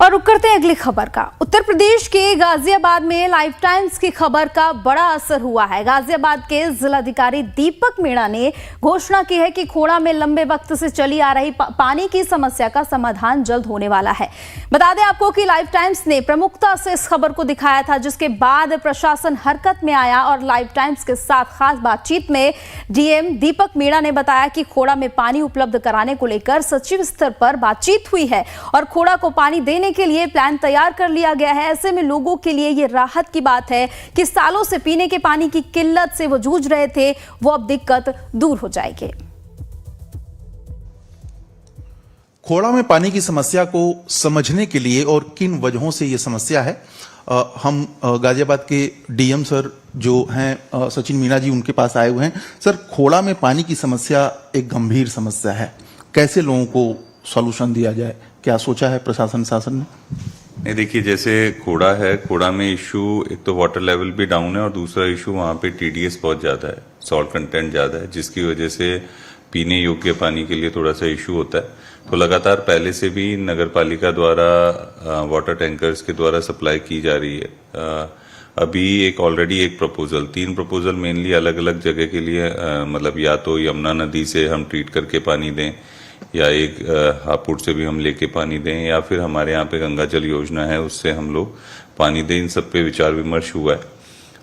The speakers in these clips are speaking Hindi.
और रुक करते हैं अगली खबर का। उत्तर प्रदेश के गाजियाबाद में लाइफ टाइम्स की खबर का बड़ा असर हुआ है। गाजियाबाद के जिलाधिकारी दीपक मीणा ने घोषणा की है कि खोड़ा में लंबे वक्त से चली आ रही पानी की समस्या का समाधान जल्द होने वाला है। बता दें आपको कि लाइफ टाइम्स ने प्रमुखता से इस खबर को दिखाया था, जिसके बाद प्रशासन हरकत में आया और लाइफ टाइम्स के साथ खास बातचीत में डीएम दीपक मीणा ने बताया कि खोड़ा में पानी उपलब्ध कराने को लेकर सचिव स्तर पर बातचीत हुई है और खोड़ा को पानी देने के लिए प्लान तैयार कर लिया गया है। ऐसे में लोगों के लिए ये राहत की बात है कि सालों से पीने के पानी की किल्लत से वो जूझ रहे थे, वो अब दिक्कत दूर हो जाएगी। खोड़ा में पानी की समस्या को समझने के लिए और किन वजहों से ये समस्या है, हम गाजियाबाद के डीएम सर जो हैं सचिन मीणा जी, उनके पास आए हुए हैं। सर, खोड़ा में पानी की समस्या एक गंभीर समस्या है, कैसे लोगों को सॉल्यूशन दिया जाए, क्या सोचा है प्रशासन शासन ने? नहीं, देखिए, जैसे खोड़ा है, खोड़ा में इशू एक तो वाटर लेवल भी डाउन है और दूसरा इशू वहाँ पे टीडीएस बहुत ज्यादा है, सॉल्ट कंटेंट ज्यादा है, जिसकी वजह से पीने योग्य पानी के लिए थोड़ा सा इशू होता है। तो लगातार पहले से भी नगर पालिका द्वारा वाटर टैंकर्स के द्वारा सप्लाई की जा रही है। अभी एक ऑलरेडी एक प्रपोजल, 3 प्रपोजल मेनली अलग अलग जगह के लिए, मतलब या तो यमुना नदी से हम ट्रीट करके पानी दें, या एक हापुड़ से भी हम लेके पानी दें, या फिर हमारे यहाँ पे गंगा जल योजना है, उससे हम लोग पानी दें। इन सब पे विचार विमर्श हुआ है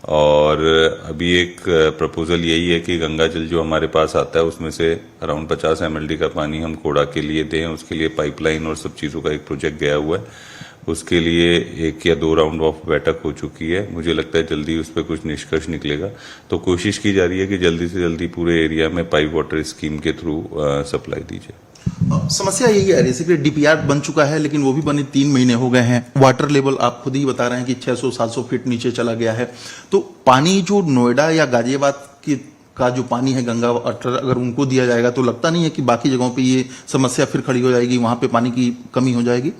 और अभी एक प्रपोजल यही है कि गंगा जल जो हमारे पास आता है उसमें से अराउंड 50 mld का पानी हम खोड़ा के लिए दें। उसके लिए पाइपलाइन और सब चीज़ों का एक प्रोजेक्ट गया हुआ है, उसके लिए 1 या 2 राउंड ऑफ बैठक हो चुकी है। मुझे लगता है जल्दी उस पर कुछ निष्कर्ष निकलेगा। तो कोशिश की जा रही है कि जल्दी से जल्दी पूरे एरिया में पाइप वाटर स्कीम के थ्रू सप्लाई दी जाए। समस्या यही है, बेसिकली डीपीआर बन चुका है लेकिन वो भी बने 3 महीने हो गए हैं। वाटर लेवल आप खुद ही बता रहे हैं कि 600-700 फीट नीचे चला गया है। तो पानी जो नोएडा या गाजियाबाद का जो पानी है गंगा वाटर, अगर उनको दिया जाएगा तो लगता नहीं है कि बाकी जगहों पे ये समस्या फिर खड़ी हो जाएगी, वहां पे पानी की कमी हो जाएगी?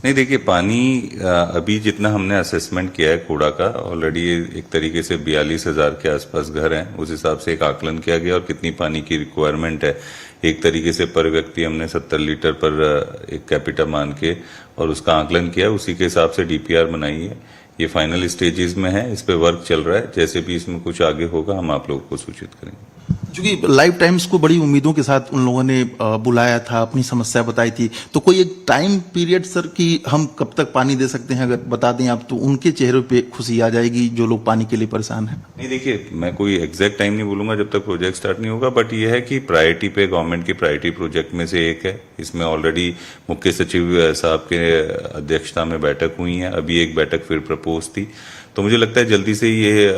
नहीं, देखिए, पानी अभी जितना हमने असेसमेंट किया है खोड़ा का, ऑलरेडी एक तरीके से 42,000 के आसपास घर हैं, उस हिसाब से एक आकलन किया गया और कितनी पानी की रिक्वायरमेंट है, एक तरीके से पर व्यक्ति हमने 70 लीटर पर एक कैपिटा मान के और उसका आकलन किया, उसी के हिसाब से डीपीआर बनाई है। ये फाइनल स्टेजेस में है, इस पे वर्क चल रहा है। जैसे भी इसमें कुछ आगे होगा हम आप लोगों को सूचित करेंगे। क्योंकि लाइफ टाइम्स को बड़ी उम्मीदों के साथ उन लोगों ने बुलाया था, अपनी समस्या बताई थी, तो कोई एक टाइम पीरियड सर कि हम कब तक पानी दे सकते हैं, अगर बता दें आप तो उनके चेहरे पे खुशी आ जाएगी जो लोग पानी के लिए परेशान हैं। नहीं, देखिए, मैं कोई एग्जैक्ट टाइम नहीं बोलूंगा जब तक प्रोजेक्ट स्टार्ट नहीं होगा, बट ये है कि प्रायोरिटी पे गवर्नमेंट की प्रायोरिटी प्रोजेक्ट में से एक है। इसमें ऑलरेडी मुख्य सचिव साहब के अध्यक्षता में बैठक हुई है, अभी एक बैठक फिर प्रपोज थी। तो मुझे लगता है जल्दी से ये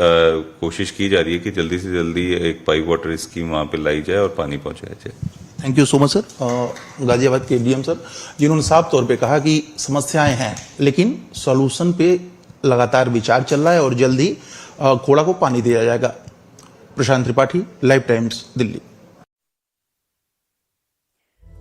कोशिश की जा रही है कि जल्दी से जल्दी एक पाइप वाटर स्कीम वहां पे लाई जाए और पानी पहुंचाया जाए। Thank you so much sir. Ghaziabad के डीएम सर, जिन्होंने साफ तौर पे कहा कि समस्याएं हैं लेकिन सॉल्यूशन पे लगातार विचार चल रहा है और जल्दी खोड़ा को पानी दिया जाएगा। प्रशांत त्रिपाठी, लाइव टाइम्स, दिल्ली।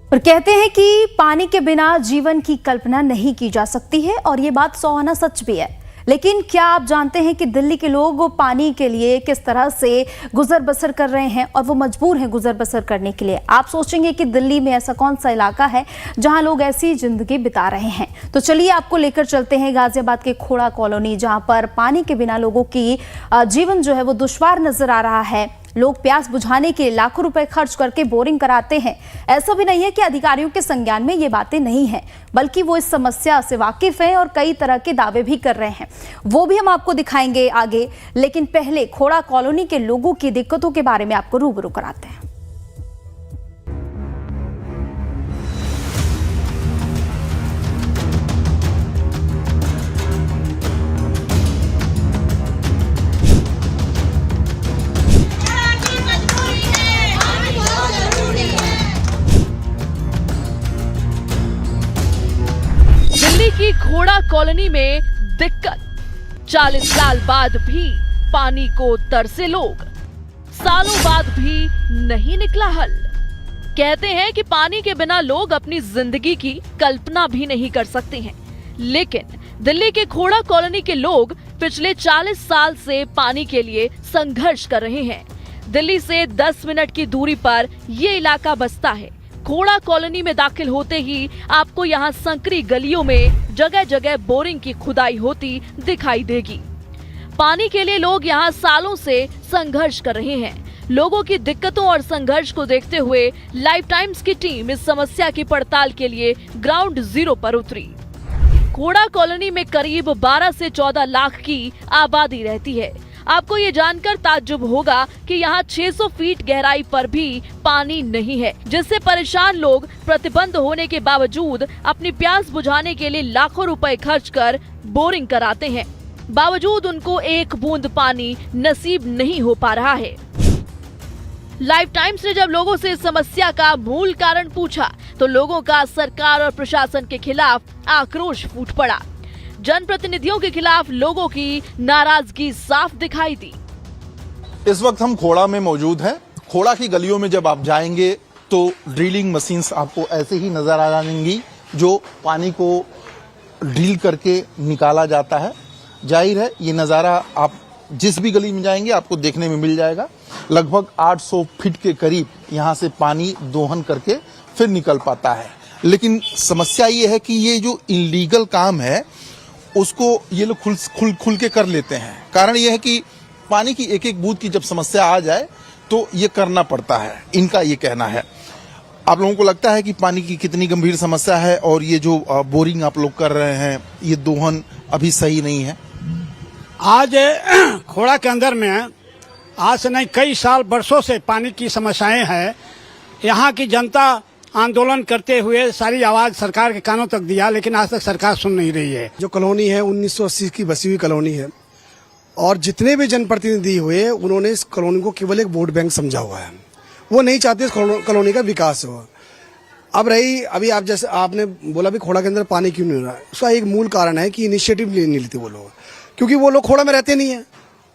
और कहते हैं कि पानी के बिना जीवन की कल्पना नहीं की जा सकती है और ये बात 100 आना सच भी है। लेकिन क्या आप जानते हैं कि दिल्ली के लोग पानी के लिए किस तरह से गुजर बसर कर रहे हैं और वो मजबूर हैं गुजर बसर करने के लिए? आप सोचेंगे कि दिल्ली में ऐसा कौन सा इलाका है जहां लोग ऐसी जिंदगी बिता रहे हैं, तो चलिए आपको लेकर चलते हैं गाजियाबाद के खोड़ा कॉलोनी, जहां पर पानी के बिना लोगों की जीवन जो है वो दुश्वार नजर आ रहा है। लोग प्यास बुझाने के लाखों रुपए खर्च करके बोरिंग कराते हैं। ऐसा भी नहीं है कि अधिकारियों के संज्ञान में ये बातें नहीं हैं, बल्कि वो इस समस्या से वाकिफ हैं और कई तरह के दावे भी कर रहे हैं। वो भी हम आपको दिखाएंगे आगे, लेकिन पहले खोड़ा कॉलोनी के लोगों की दिक्कतों के बारे में आपको रूबरू कराते हैं। की खोड़ा कॉलोनी में दिक्कत, 40 साल बाद भी पानी को तरसे लोग, सालों बाद भी नहीं निकला हल। कहते हैं कि पानी के बिना लोग अपनी जिंदगी की कल्पना भी नहीं कर सकते हैं, लेकिन दिल्ली के खोड़ा कॉलोनी के लोग पिछले 40 साल से पानी के लिए संघर्ष कर रहे हैं। दिल्ली से 10 मिनट की दूरी पर ये इलाका बसता है। खोड़ा कॉलोनी में दाखिल होते ही आपको यहाँ संकरी गलियों में जगह जगह बोरिंग की खुदाई होती दिखाई देगी। पानी के लिए लोग यहाँ सालों से संघर्ष कर रहे हैं। लोगों की दिक्कतों और संघर्ष को देखते हुए लाइफ टाइम्स की टीम इस समस्या की पड़ताल के लिए ग्राउंड जीरो पर उतरी। खोड़ा कॉलोनी में करीब 12 से 14 लाख की आबादी रहती है। आपको ये जानकर ताज्जुब होगा कि यहाँ 600 फीट गहराई पर भी पानी नहीं है, जिससे परेशान लोग प्रतिबंध होने के बावजूद अपनी प्यास बुझाने के लिए लाखों रुपए खर्च कर बोरिंग कराते हैं। बावजूद उनको एक बूंद पानी नसीब नहीं हो पा रहा है। लाइफ टाइम्स ने जब लोगों से इस समस्या का मूल कारण पूछा तो लोगों का सरकार और प्रशासन के खिलाफ आक्रोश फूट पड़ा। जनप्रतिनिधियों के खिलाफ लोगों की नाराजगी साफ दिखाई दी। इस वक्त हम खोड़ा में मौजूद हैं। खोड़ा की गलियों में जब आप जाएंगे तो ड्रिलिंग मशीन्स आपको ऐसे ही नजर आ जाएंगी, जो पानी को ड्रिल करके निकाला जाता है। जाहिर है ये नज़ारा आप जिस भी गली में जाएंगे आपको देखने में मिल जाएगा। लगभग 800 फीट के करीब यहाँ से पानी दोहन करके फिर निकल पाता है। लेकिन समस्या ये है कि ये जो इलीगल काम है उसको ये लोग खुल के कर लेते हैं। कारण ये है कि पानी की एक एक बूंद की जब समस्या आ जाए तो ये करना पड़ता है, इनका ये कहना है। आप लोगों को लगता है कि पानी की कितनी गंभीर समस्या है और ये जो बोरिंग आप लोग कर रहे हैं ये दोहन अभी सही नहीं है। आज खोड़ा के अंदर में आज से नहीं कई साल बरसों से पानी की समस्याएं हैं। यहाँ की जनता आंदोलन करते हुए सारी आवाज सरकार के कानों तक दिया, लेकिन आज तक सरकार सुन नहीं रही है। जो कॉलोनी है 1980 की बसी हुई कॉलोनी है और जितने भी जनप्रतिनिधि हुए उन्होंने इस कॉलोनी को केवल एक वोट बैंक समझा हुआ है। वो नहीं चाहते इस कॉलोनी का विकास हो। अब रही अभी आप जैसे आपने बोला भी खोड़ा के अंदर पानी क्यों नहीं हो रहा है, उसका एक मूल कारण है कि इनिशिएटिव नहीं लेते वो लोग, क्योंकि वो लोग खोड़ा में रहते नहीं है।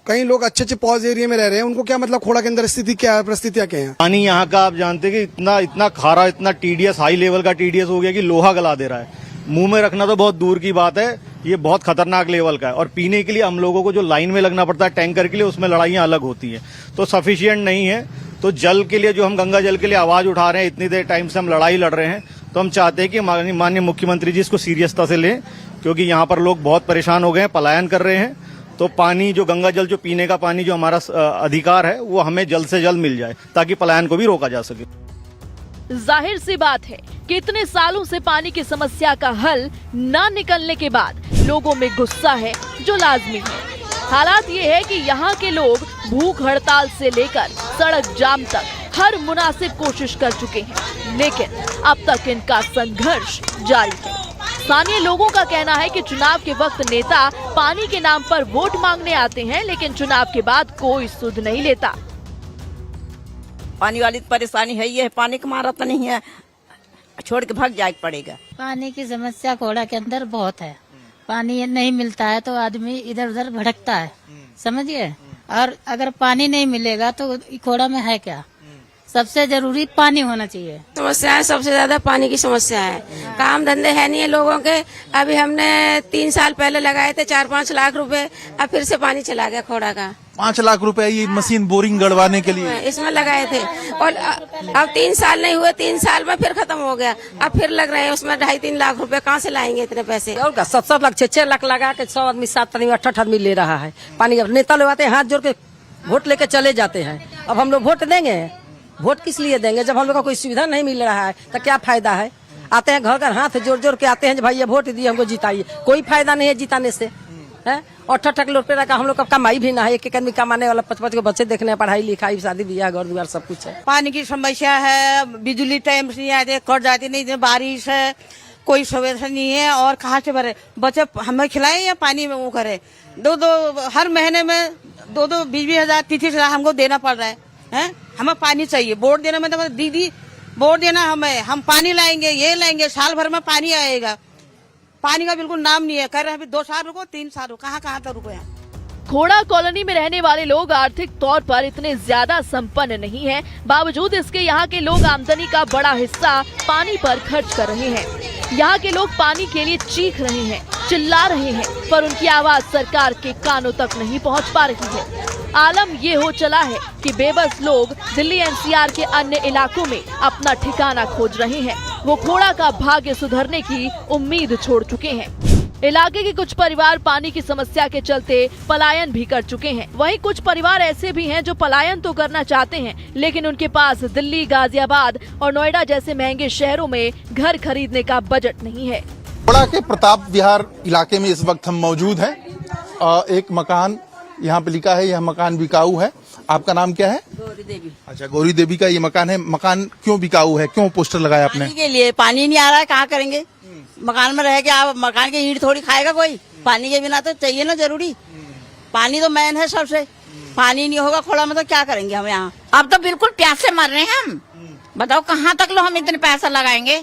कई लोग अच्छे अच्छे पॉज एरिया में रह रहे हैं, उनको क्या मतलब खोड़ा के अंदर स्थिति क्या है, परिस्थितियां क्या है। पानी यहाँ का आप जानते हैं कि इतना खारा, इतना टीडीएस, हाई लेवल का टीडीएस हो गया कि लोहा गला दे रहा है। मुंह में रखना तो बहुत दूर की बात है, ये बहुत खतरनाक लेवल का है। और पीने के लिए हम लोगों को जो लाइन में लगना पड़ता है टैंकर के लिए, उसमें लड़ाइयां अलग होती है, तो सफिशिएंट नहीं है। तो जल के लिए जो हम गंगा जल के लिए आवाज उठा रहे हैं, इतनी देर टाइम से हम लड़ाई लड़ रहे हैं, तो हम चाहते हैं कि माननीय मुख्यमंत्री जी इसको सीरियसता से लें, क्योंकि यहाँ पर लोग बहुत परेशान हो गए हैं, पलायन कर रहे हैं। तो पानी जो गंगा जल, जो पीने का पानी जो हमारा अधिकार है, वो हमें जल्द से जल्द मिल जाए ताकि पलायन को भी रोका जा सके। जाहिर सी बात है कि इतने सालों से पानी की समस्या का हल न निकलने के बाद लोगों में गुस्सा है, जो लाजमी है। हालात ये है कि यहाँ के लोग भूख हड़ताल से लेकर सड़क जाम तक हर मुनासिब कोशिश कर चुके हैं, लेकिन अब तक इनका संघर्ष जारी है। स्थानीय लोगों का कहना है कि चुनाव के वक्त नेता पानी के नाम पर वोट मांगने आते हैं, लेकिन चुनाव के बाद कोई सुध नहीं लेता। पानी वाली परेशानी है, ये पानी का मारा तो नहीं है, छोड़ के भाग जाए पड़ेगा। पानी की समस्या खोड़ा के अंदर बहुत है। पानी नहीं मिलता है तो आदमी इधर उधर भटकता है, समझिए। और अगर पानी नहीं मिलेगा तो खोड़ा में है क्या। सबसे जरूरी पानी होना चाहिए। समस्या है, सबसे ज्यादा पानी की समस्या है। काम धंधे है नहीं है लोगों के। अभी हमने 3 साल पहले लगाए थे 4-5 लाख रुपए, अब फिर से पानी चला गया खोड़ा का। 5 लाख रुपए ये मशीन बोरिंग गड़वाने के लिए इसमें लगाए थे, और अब 3 साल नहीं हुए, 3 साल में फिर खत्म हो गया। अब फिर लग रहे हैं उसमें 2.5-3 लाख रुपए। कहाँ से लाएंगे इतने पैसे। और 7-7 लाख 6-6 लाख लगा के 100 आदमी 7 आदमी 8 आदमी ले रहा है पानी। अब नेता लोग आते हैं हाथ जोड़ के वोट लेके चले जाते हैं। अब हम लोग वोट देंगे, वोट किस लिए देंगे जब हम लोग को कोई सुविधा नहीं मिल रहा है, तो क्या फायदा है। आते हैं घर घर हाथ जोड़ जोड़ के आते हैं, भाई ये वोट दिए हमको जिताइए। कोई फायदा नहीं है जिताने से, है। और 8 रुपए का हम लोग का कमाई भी ना है। एक आदमी कमाने वाला 5-5 के बच्चे देखने, पढ़ाई लिखाई, शादी ब्याह, घर द्वार सब कुछ है। पानी की समस्या है, बिजली टाइम से नहीं आते, कट जाती नहीं, बारिश है, कोई सुविधा नहीं है। और कहाँ से भरे बच्चे हमें खिलाए या पानी में वो करे। 2-2 हर महीने में 2-2 20-20 हजार 30 हजार हमको देना पड़ रहा है। हमें पानी चाहिए। वोट देना में तो दीदी वोट देना हमें, हम पानी लाएंगे, ये लाएंगे, साल भर में पानी आएगा। पानी का बिल्कुल नाम नहीं है। कह रहे हैं 2 साल रुको, 3 साल रुको, कहाँ तक रुको यहाँ। खोड़ा कॉलोनी में रहने वाले लोग आर्थिक तौर पर इतने ज्यादा संपन्न नहीं हैं, बावजूद इसके यहाँ के लोग आमदनी का बड़ा हिस्सा पानी पर खर्च कर रहे हैं। यहाँ के लोग पानी के लिए चीख रहे हैं, चिल्ला रहे हैं, पर उनकी आवाज सरकार के कानों तक नहीं पहुँच पा रही है। आलम ये हो चला है कि बेबस लोग दिल्ली एनसीआर के अन्य इलाकों में अपना ठिकाना खोज रहे हैं। वो खोड़ा का भाग्य सुधरने की उम्मीद छोड़ चुके हैं। इलाके के कुछ परिवार पानी की समस्या के चलते पलायन भी कर चुके हैं। वहीं कुछ परिवार ऐसे भी हैं जो पलायन तो करना चाहते हैं, लेकिन उनके पास दिल्ली, गाजियाबाद और नोएडा जैसे महंगे शहरों में घर खरीदने का बजट नहीं है। खोड़ा के प्रताप विहार इलाके में इस वक्त हम मौजूद हैं। एक मकान यहाँ पे लिखा है, यह मकान बिकाऊ है। आपका नाम क्या है? गौरी देवी। अच्छा, गौरी देवी का ये मकान है। मकान क्यों बिकाऊ है? क्यों पोस्टर लगाया आपने? पानी के लिए, पानी नहीं आ रहा है, कहाँ करेंगे? मकान में रह के आप मकान की ईंट थोड़ी खाएगा कोई? पानी के बिना तो चाहिए ना, जरूरी। पानी तो मेन है सबसे। पानी नहीं होगा खोड़ा में तो क्या करेंगे हम यहाँ? अब तो बिल्कुल प्यास से मर रहे हैं हम। बताओ कहाँ तक लो हम इतने पैसा लगाएंगे?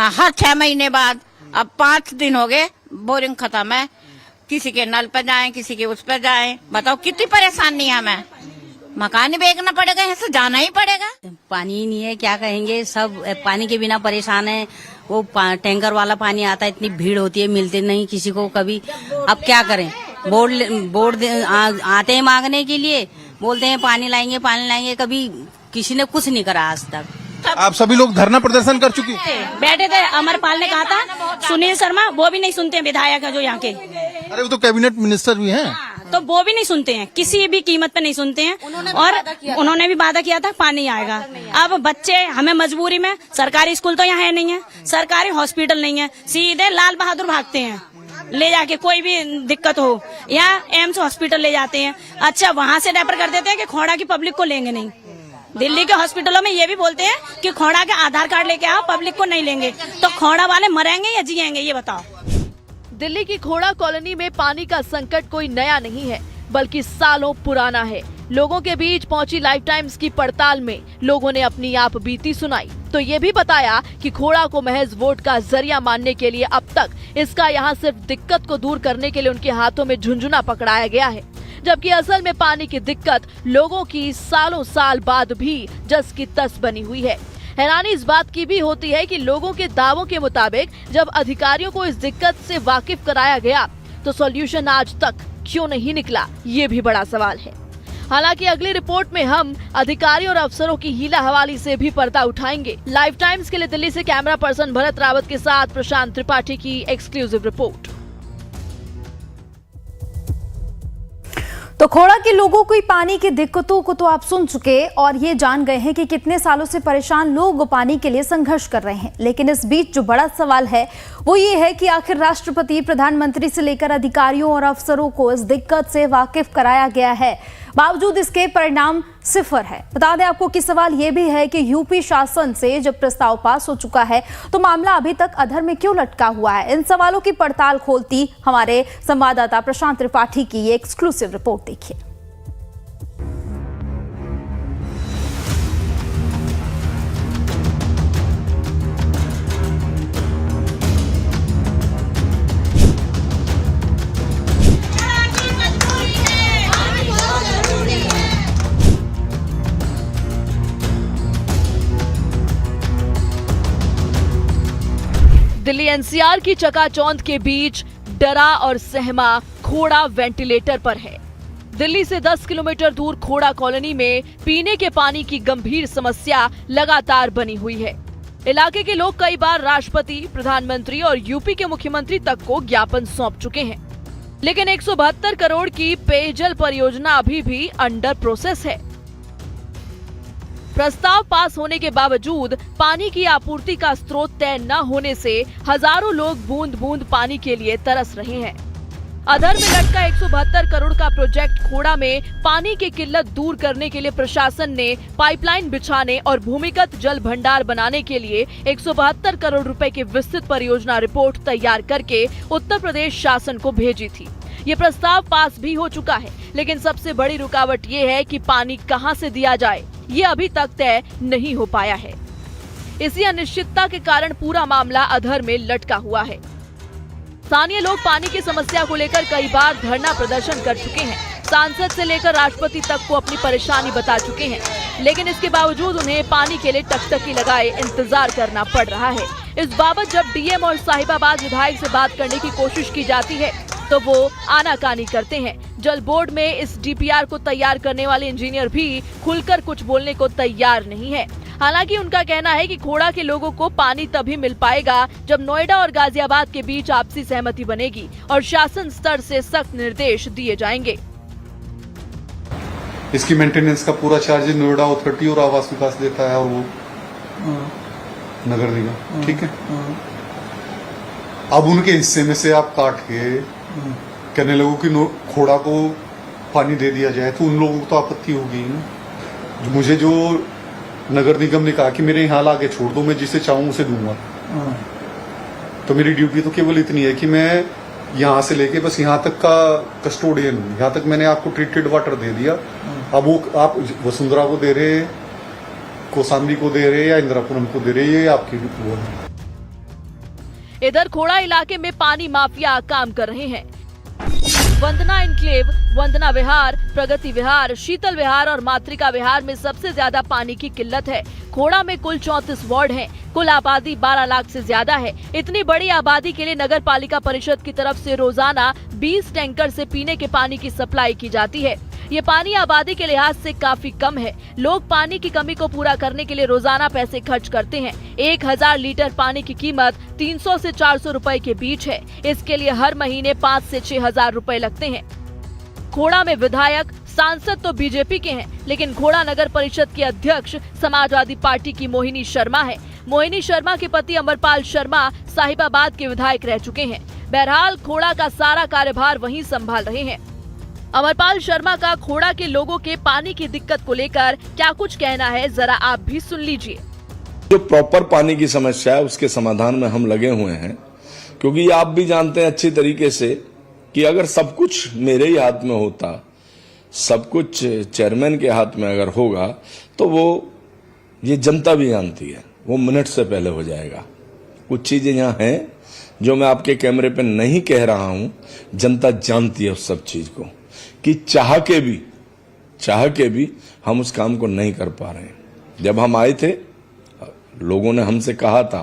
हर 6 महीने बाद, अब 5 दिन हो गए बोरिंग खत्म है। किसी के नल पर जाएं, किसी के उस पर जाएं। बताओ कितनी परेशानी है हमें। मकान ही बेचना पड़ेगा, यहाँ से जाना ही पड़ेगा। पानी नहीं है, क्या कहेंगे, सब पानी के बिना परेशान है। वो टैंकर वाला पानी आता है, इतनी भीड़ होती है, मिलते नहीं किसी को कभी। अब क्या करें? बोर्ड आते हैं मांगने के लिए, बोलते हैं पानी लाएंगे, कभी किसी ने कुछ नहीं करा आज तक। आप सभी लोग धरना प्रदर्शन कर चुके हैं? बैठे थे, अमरपाल ने कहा था, सुनील शर्मा, वो भी नहीं सुनते हैं, विधायक है जो यहाँ के। अरे वो तो कैबिनेट मिनिस्टर भी हैं। तो वो भी नहीं सुनते हैं, किसी भी कीमत पे नहीं सुनते हैं। और उन्होंने भी वादा किया था पानी आएगा। अब बच्चे हमें मजबूरी में, सरकारी स्कूल तो यहाँ है नहीं है, सरकारी हॉस्पिटल नहीं है, सीधे लाल बहादुर भागते हैं ले जाके, कोई भी दिक्कत हो या एम्स हॉस्पिटल ले जाते हैं। अच्छा, वहाँ से रेफर कर देते हैं कि खोड़ा की पब्लिक को लेंगे नहीं। दिल्ली के हॉस्पिटलों में ये भी बोलते हैं कि खोड़ा के आधार कार्ड लेके आओ, पब्लिक को नहीं लेंगे। तो खोड़ा वाले मरेंगे या जिएंगे, ये बताओ। दिल्ली की खोड़ा कॉलोनी में पानी का संकट कोई नया नहीं है, बल्कि सालों पुराना है। लोगों के बीच पहुंची लाइफ टाइम्स की पड़ताल में लोगों ने अपनी आप बीती सुनाई, तो ये भी बताया कि खोड़ा को महज वोट का जरिया मानने के लिए अब तक इसका यहाँ सिर्फ दिक्कत को दूर करने के लिए उनके हाथों में झुंझुना पकड़ाया गया है, जबकि असल में पानी की दिक्कत लोगों की सालों साल बाद भी जस की तस बनी हुई है। हैरानी इस बात की भी होती है कि लोगों के दावों के मुताबिक जब अधिकारियों को इस दिक्कत से वाकिफ कराया गया तो सॉल्यूशन आज तक क्यों नहीं निकला, ये भी बड़ा सवाल है। हालांकि अगली रिपोर्ट में हम अधिकारियों और अफसरों की हीला हवाली से भी पर्दा उठाएंगे। लाइफ टाइम्स के लिए दिल्ली से कैमरा पर्सन भरत रावत के साथ प्रशांत त्रिपाठी की एक्सक्लूसिव रिपोर्ट। तो खोड़ा के लोगों की पानी की दिक्कतों को तो आप सुन चुके और ये जान गए हैं कि कितने सालों से परेशान लोग पानी के लिए संघर्ष कर रहे हैं। लेकिन इस बीच जो बड़ा सवाल है वो ये है कि आखिर राष्ट्रपति, प्रधानमंत्री से लेकर अधिकारियों और अफसरों को इस दिक्कत से वाकिफ कराया गया है, बावजूद इसके परिणाम सिफर है। बता दें आपको कि सवाल ये भी है कि यूपी शासन से जब प्रस्ताव पास हो चुका है तो मामला अभी तक अधर में क्यों लटका हुआ है। इन सवालों की पड़ताल खोलती हमारे संवाददाता प्रशांत त्रिपाठी की ये एक्सक्लूसिव रिपोर्ट देखिए। दिल्ली एनसीआर की चकाचौंध के बीच डरा और सहमा खोड़ा वेंटिलेटर पर है। दिल्ली से 10 किलोमीटर दूर खोड़ा कॉलोनी में पीने के पानी की गंभीर समस्या लगातार बनी हुई है। इलाके के लोग कई बार राष्ट्रपति, प्रधानमंत्री और यूपी के मुख्यमंत्री तक को ज्ञापन सौंप चुके हैं, लेकिन 172 करोड़ की पेयजल परियोजना अभी भी अंडर प्रोसेस है। प्रस्ताव पास होने के बावजूद पानी की आपूर्ति का स्रोत तय न होने से हजारों लोग बूंद बूंद पानी के लिए तरस रहे हैं। अधर में लटका 172 करोड़ का प्रोजेक्ट खोड़ा में पानी की किल्लत दूर करने के लिए प्रशासन ने पाइपलाइन बिछाने और भूमिगत जल भंडार बनाने के लिए 172 करोड़ रुपए की विस्तृत परियोजना रिपोर्ट तैयार करके उत्तर प्रदेश शासन को भेजी थी। ये प्रस्ताव पास भी हो चुका है, लेकिन सबसे बड़ी रुकावट ये है कि पानी कहां से दिया जाए, ये अभी तक तय नहीं हो पाया है। इसी अनिश्चितता के कारण पूरा मामला अधर में लटका हुआ है। स्थानीय लोग पानी की समस्या को लेकर कई बार धरना प्रदर्शन कर चुके हैं, सांसद से लेकर राष्ट्रपति तक को अपनी परेशानी बता चुके हैं, लेकिन इसके बावजूद उन्हें पानी के लिए टकटकी लगाए इंतजार करना पड़ रहा है। इस बाबत जब डीएम और साहिबाबाद विधायक से बात करने की कोशिश की जाती है तो वो आनाकानी करते हैं। जल बोर्ड में इस डीपीआर को तैयार करने वाले इंजीनियर भी खुलकर कुछ बोलने को तैयार नहीं है। हालांकि उनका कहना है कि खोड़ा के लोगों को पानी तभी मिल पाएगा जब नोएडा और गाजियाबाद के बीच आपसी सहमति बनेगी और शासन स्तर से सख्त निर्देश दिए जाएंगे। इसकी मेंटेनेंस का पूरा चार्ज नोएडा अथॉरिटी और आवास विकास देता है और वो नगर निगम, ठीक है। अब उनके हिस्से में से आप काट के कहने लगो कि खोड़ा को पानी दे दिया जाए तो उन लोगों को तो आपत्ति होगी ना। मुझे जो नगर निगम ने कहा कि मेरे यहाँ लाके छोड़ दो, मैं जिसे चाहूँ उसे दूंगा, तो मेरी ड्यूटी तो केवल इतनी है कि मैं यहाँ से लेके बस यहाँ तक का कस्टोडियन हूँ। यहाँ तक मैंने आपको ट्रीटेड वाटर दे दिया, अब वो आप वसुंधरा को दे रहे, कोसांबी को दे रहे या इंदिरापुरम को दे रहे, ये आपकी वो है। इधर खोड़ा इलाके में पानी माफिया काम कर रहे हैं। वंदना एन्क्लेव, वंदना विहार, प्रगति विहार, शीतल विहार और मातृका विहार में सबसे ज्यादा पानी की किल्लत है। खोड़ा में कुल 34 वार्ड हैं। कुल आबादी 12 लाख से ज्यादा है। इतनी बड़ी आबादी के लिए नगर पालिका परिषद की तरफ से रोजाना 20 टैंकर से पीने के पानी की सप्लाई की जाती है। ये पानी आबादी के लिहाज से काफी कम है। लोग पानी की कमी को पूरा करने के लिए रोजाना पैसे खर्च करते हैं। 1000 लीटर पानी की कीमत 300 से 400 रुपए के बीच है। इसके लिए हर महीने 5 से 6 हजार रुपए लगते हैं। खोड़ा में विधायक, सांसद तो बीजेपी के हैं, लेकिन खोड़ा नगर परिषद की अध्यक्ष समाजवादी पार्टी की मोहिनी शर्मा है। मोहिनी शर्मा के पति अमरपाल शर्मा साहिबाबाद के विधायक रह चुके हैं। बहरहाल खोड़ा का सारा कार्यभार वहीं संभाल रहे हैं। अमरपाल शर्मा का खोड़ा के लोगों के पानी की दिक्कत को लेकर क्या कुछ कहना है, जरा आप भी सुन लीजिए। जो प्रॉपर पानी की समस्या है उसके समाधान में हम लगे हुए हैं, क्योंकि आप भी जानते हैं अच्छी तरीके से कि अगर सब कुछ मेरे ही हाथ में होता, सब कुछ चेयरमैन के हाथ में अगर होगा, तो वो ये जनता भी जानती है, वो मिनट से पहले हो जाएगा। कुछ चीजें यहाँ हैं जो मैं आपके कैमरे पे नहीं कह रहा हूं, जनता जानती है उस सब चीज को, कि चाह के भी हम उस काम को नहीं कर पा रहे हैं। जब हम आए थे, लोगों ने हमसे कहा था,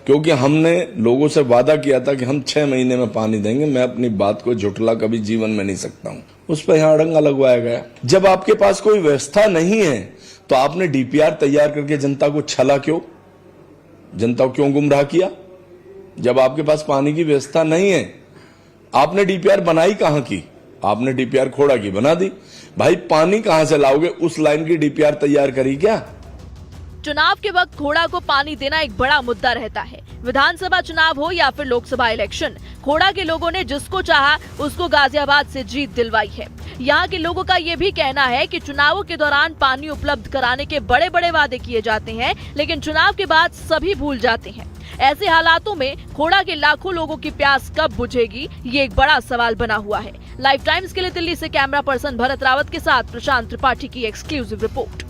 क्योंकि हमने लोगों से वादा किया था कि हम 6 महीने में पानी देंगे। मैं अपनी बात को झुठला कभी जीवन में नहीं सकता हूं। उस पर यहाँ अड़ंगा लगवाया गया। जब आपके पास कोई व्यवस्था नहीं है तो आपने डीपीआर तैयार करके जनता को छला क्यों, जनता को क्यों गुमराह किया? जब आपके पास पानी की व्यवस्था नहीं है, आपने डीपीआर बनाई कहां की? आपने डीपीआर खोड़ा की बना दी। भाई पानी कहां से लाओगे? उस लाइन की डीपीआर तैयार करी क्या? चुनाव के वक्त खोड़ा को पानी देना एक बड़ा मुद्दा रहता है। विधानसभा चुनाव हो या फिर लोकसभा इलेक्शन, खोड़ा के लोगों ने जिसको चाहा उसको गाजियाबाद से जीत दिलवाई है। यहाँ के लोगों का ये भी कहना है कि चुनावों के दौरान पानी उपलब्ध कराने के बड़े बड़े वादे किए जाते हैं, लेकिन चुनाव के बाद सभी भूल जाते हैं। ऐसे हालातों में खोड़ा के लाखों लोगों की प्यास कब बुझेगी, ये एक बड़ा सवाल बना हुआ है। लाइव टाइम्स के लिए दिल्ली से कैमरा पर्सन भरत रावत के साथ प्रशांत त्रिपाठी की एक्सक्लूसिव रिपोर्ट।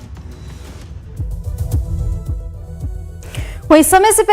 वही समय से पहले